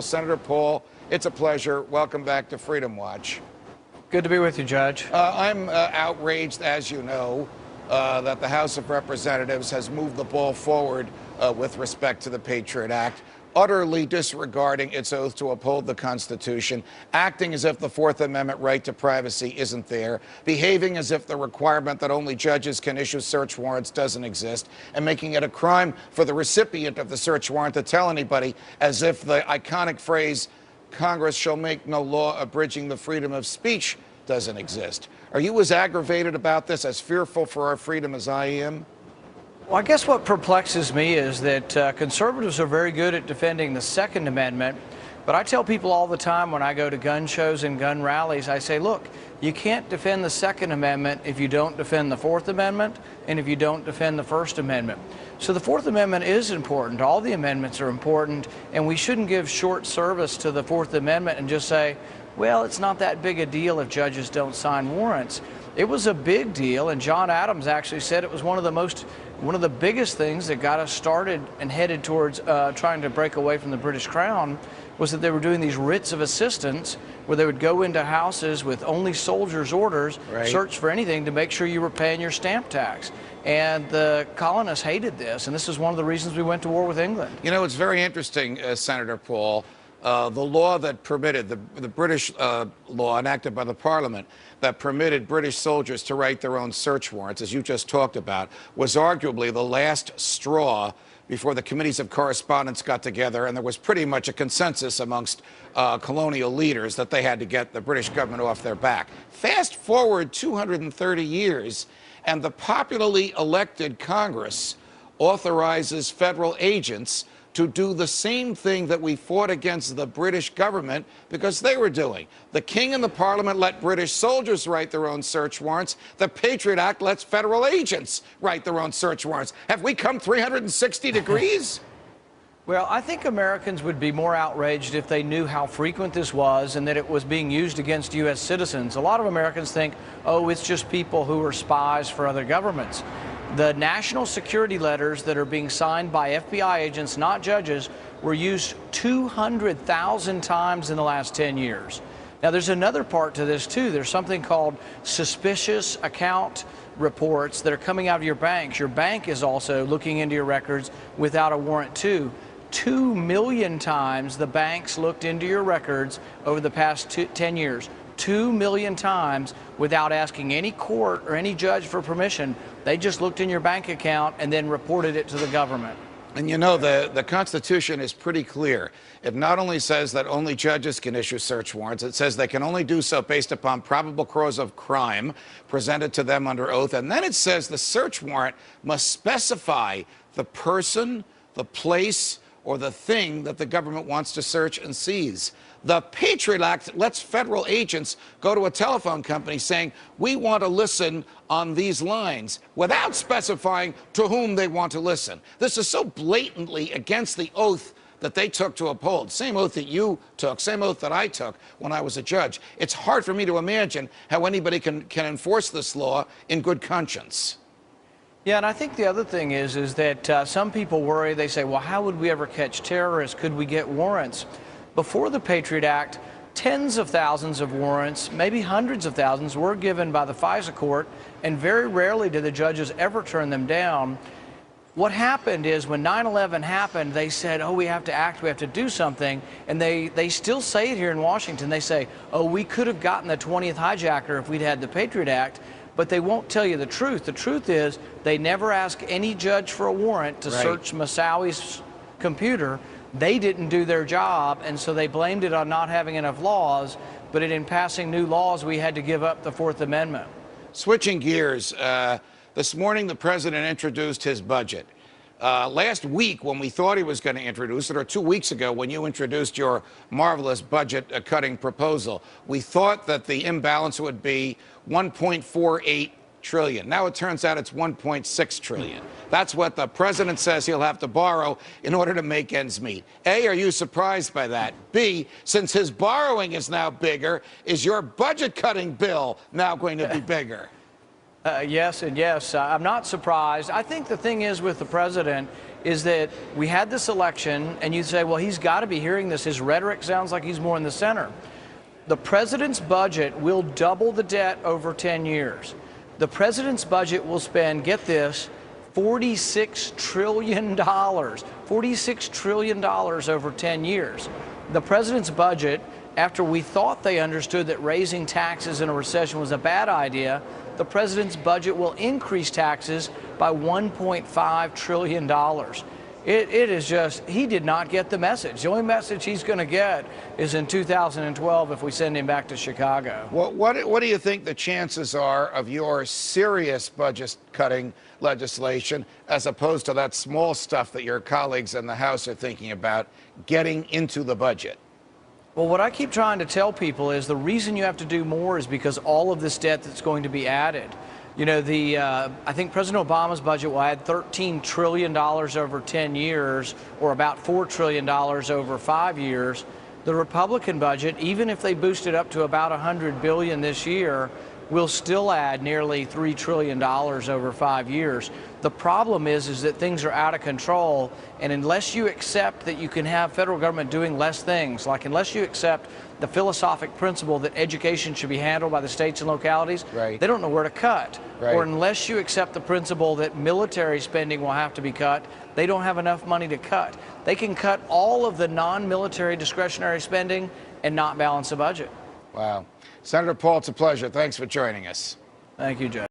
Senator Paul, it's a pleasure. Welcome back to Freedom Watch. Good to be with you, Judge. I'm outraged, as you know, that the House of Representatives has moved the ball forward with respect to the Patriot Act, utterly disregarding its oath to uphold the Constitution, acting as if the Fourth Amendment right to privacy isn't there, behaving as if the requirement that only judges can issue search warrants doesn't exist, and making it a crime for the recipient of the search warrant to tell anybody, as if the iconic phrase, "Congress shall make no law abridging the freedom of speech," doesn't exist. Are you as aggravated about this, as fearful for our freedom as I am? Well, I guess what perplexes me is that conservatives are very good at defending the Second Amendment, but I tell people all the time when I go to gun shows and gun rallies, I say, look, you can't defend the Second Amendment if you don't defend the Fourth Amendment and if you don't defend the First Amendment. So the Fourth Amendment is important. All the amendments are important, and we shouldn't give short service to the Fourth Amendment and just say, well, it's not that big a deal if judges don't sign warrants. It was a big deal, and John Adams actually said it was one of the biggest things that got us started and headed towards trying to break away from the British Crown, was that they were doing these writs of assistance where they would go into houses with only soldiers' orders, search for anything to make sure you were paying your stamp tax. And the colonists hated this, and this is one of the reasons we went to war with England. You know, it's very interesting, Senator Paul. The law that permitted, the British law enacted by the Parliament that permitted British soldiers to write their own search warrants, as you just talked about, was arguably the last straw before the committees of correspondence got together, and there was pretty much a consensus amongst colonial leaders that they had to get the British government off their back. Fast forward 230 years, and the popularly elected Congress authorizes federal agents to do the same thing that we fought against the British government because they were doing. The King and the Parliament let British soldiers write their own search warrants. The Patriot Act lets federal agents write their own search warrants. Have we come 360 degrees? Well, I think Americans would be more outraged if they knew how frequent this was and that it was being used against U.S. citizens. A lot of Americans think, oh, it's just people who are spies for other governments. The national security letters that are being signed by FBI agents, not judges, were used 200,000 times in the last 10 years. Now, there's another part to this, too. There's something called suspicious account reports that are coming out of your banks. Your bank is also looking into your records without a warrant, too. 2 million times the banks looked into your records over the past 10 years. 2 million times without asking any court or any judge for permission. They just looked in your bank account and then reported it to the government. And you know, the Constitution is pretty clear. It not only says that only judges can issue search warrants, it says they can only do so based upon probable cause of crime presented to them under oath. And then it says the search warrant must specify the person, the place, or the thing that the government wants to search and seize. The Patriot Act lets federal agents go to a telephone company saying, we want to listen on these lines, without specifying to whom they want to listen. This is so blatantly against the oath that they took to uphold. Same oath that you took, same oath that I took when I was a judge. It's hard for me to imagine how anybody can enforce this law in good conscience. Yeah, and I think the other thing is that some people worry, they say, well, how would we ever catch terrorists? Could we get warrants? Before the Patriot Act, tens of thousands of warrants, maybe hundreds of thousands, were given by the FISA court, and very rarely did the judges ever turn them down. What happened is when 9/11 happened, they said, oh, we have to act, we have to do something, and they still say it here in Washington. They say, oh, we could have gotten the 20th hijacker if we'd had the Patriot Act, but they won't tell you the truth. The truth is they never ask any judge for a warrant to search Moussawi's computer. They didn't do their job, and so they blamed it on not having enough laws, but in passing new laws, we had to give up the Fourth Amendment. Switching gears, this morning the president introduced his budget. Last week, when we thought he was going to introduce it, or 2 weeks ago when you introduced your marvelous budget-cutting proposal, we thought that the imbalance would be $1.48 trillion. Now it turns out it's $1.6 trillion. That's what the president says he'll have to borrow in order to make ends meet. A, are you surprised by that? B, since his borrowing is now bigger, is your budget-cutting bill now going to be bigger? Yes and yes. I'm not surprised. I think the thing is with the president is that we had this election, and you say, well, he's got to be hearing this. His rhetoric sounds like he's more in the center. The president's budget will double the debt over 10 years. The president's budget will spend, get this, $46 trillion. $46 trillion over 10 years. The president's budget, after we thought they understood that raising taxes in a recession was a bad idea, the president's budget will increase taxes by $1.5 trillion. It is just, he did not get the message. The only message he's going to get is in 2012 if we send him back to Chicago. What do you think the chances are of your serious budget-cutting legislation, as opposed to that small stuff that your colleagues in the House are thinking about, getting into the budget? Well, what I keep trying to tell people is the reason you have to do more is because all of this debt that's going to be added. You know, I think President Obama's budget will add $13 trillion over 10 years, or about $4 trillion over 5 years. The Republican budget, even if they boost it up to about $100 billion this year, will still add nearly $3 trillion over 5 years. The problem is that things are out of control, and unless you accept that you can have federal government doing less things, like unless you accept the philosophic principle that education should be handled by the states and localities, right, they don't know where to cut. Right. Or unless you accept the principle that military spending will have to be cut, they don't have enough money to cut. They can cut all of the non-military discretionary spending and not balance the budget. Wow. Senator Paul, it's a pleasure. Thanks for joining us. Thank you, Judge.